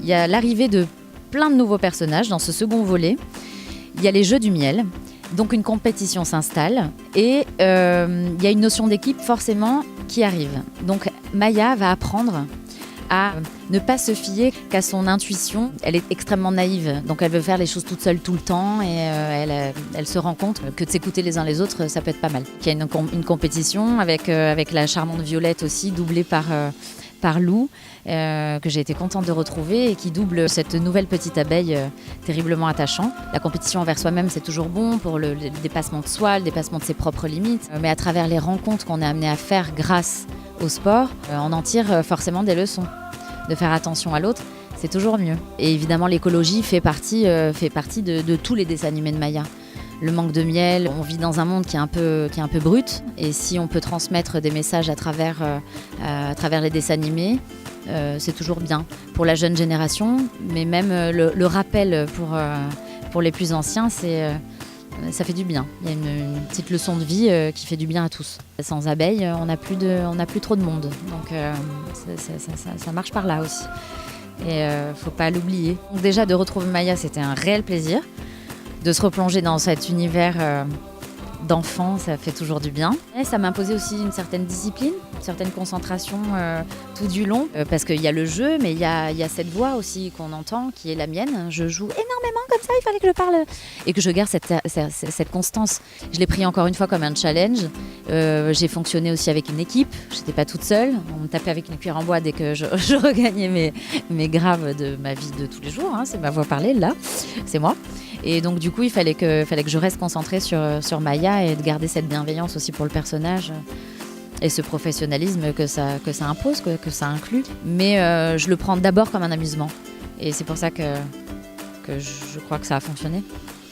Il y a l'arrivée de plein de nouveaux personnages dans ce second volet. Il y a les jeux du miel, donc une compétition s'installe et il y a une notion d'équipe forcément qui arrive. Donc Maya va apprendre à ne pas se fier qu'à son intuition. Elle est extrêmement naïve, donc elle veut faire les choses toute seule tout le temps et elle se rend compte que de s'écouter les uns les autres, ça peut être pas mal. Il y a une compétition avec la charmante Violette aussi, doublée par Lou, que j'ai été contente de retrouver et qui double cette nouvelle petite abeille terriblement attachant. La compétition envers soi-même, c'est toujours bon pour le dépassement de soi, le dépassement de ses propres limites, mais à travers les rencontres qu'on est amené à faire grâce au sport, on en tire forcément des leçons. De faire attention à l'autre, c'est toujours mieux. Et évidemment, l'écologie fait partie de tous les dessins animés de Maya. Le manque de miel, on vit dans un monde qui est un peu brut, et si on peut transmettre des messages à travers les dessins animés, c'est toujours bien pour la jeune génération, mais même le rappel pour les plus anciens, ça fait du bien. Il y a une petite leçon de vie qui fait du bien à tous. Sans abeilles, on n'a plus trop de monde, donc ça marche par là aussi. Et faut pas l'oublier. Donc déjà de retrouver Maya, c'était un réel plaisir. De se replonger dans cet univers d'enfant, ça fait toujours du bien. Et ça m'a imposé aussi une certaine discipline, une certaine concentration tout du long, parce qu'il y a le jeu, mais il y a cette voix aussi qu'on entend, qui est la mienne. Je joue énormément comme ça, il fallait que je parle et que je garde cette constance. Je l'ai pris encore une fois comme un challenge. J'ai fonctionné aussi avec une équipe, je n'étais pas toute seule. On me tapait avec une cuillère en bois dès que je regagnais mes graves de ma vie de tous les jours. Hein. C'est ma voix parlée, là, c'est moi. Et donc du coup, il fallait que je reste concentrée sur Maya et de garder cette bienveillance aussi pour le personnage et ce professionnalisme que ça impose, que ça inclut. Mais je le prends d'abord comme un amusement. Et c'est pour ça que je crois que ça a fonctionné.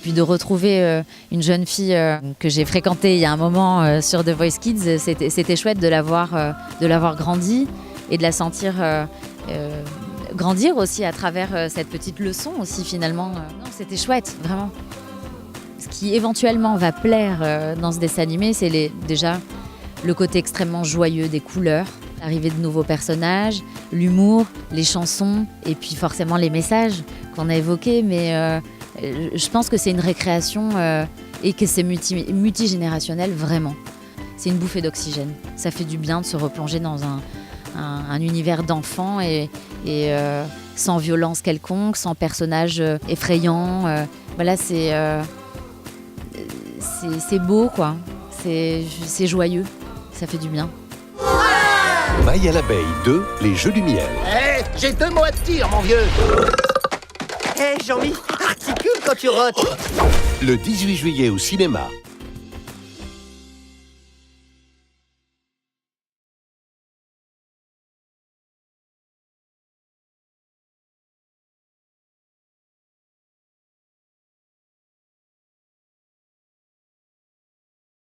Puis de retrouver une jeune fille que j'ai fréquentée il y a un moment sur The Voice Kids, c'était chouette de la voir grandi et de la sentir grandir aussi à travers cette petite leçon aussi finalement. Non, c'était chouette, vraiment. Ce qui éventuellement va plaire dans ce dessin animé, c'est déjà le côté extrêmement joyeux des couleurs, l'arrivée de nouveaux personnages, l'humour, les chansons et puis forcément les messages qu'on a évoqués. Mais je pense que c'est une récréation et que c'est multigénérationnel vraiment. C'est une bouffée d'oxygène. Ça fait du bien de se replonger dans un univers d'enfants et sans violence quelconque, sans personnages effrayants. Voilà, c'est beau, quoi. C'est joyeux. Ça fait du bien. Maya l'abeille 2, les jeux du miel. J'ai 2 mots à te dire, mon vieux. Jean-Mi, articule quand tu rotes. Le 18 juillet au cinéma.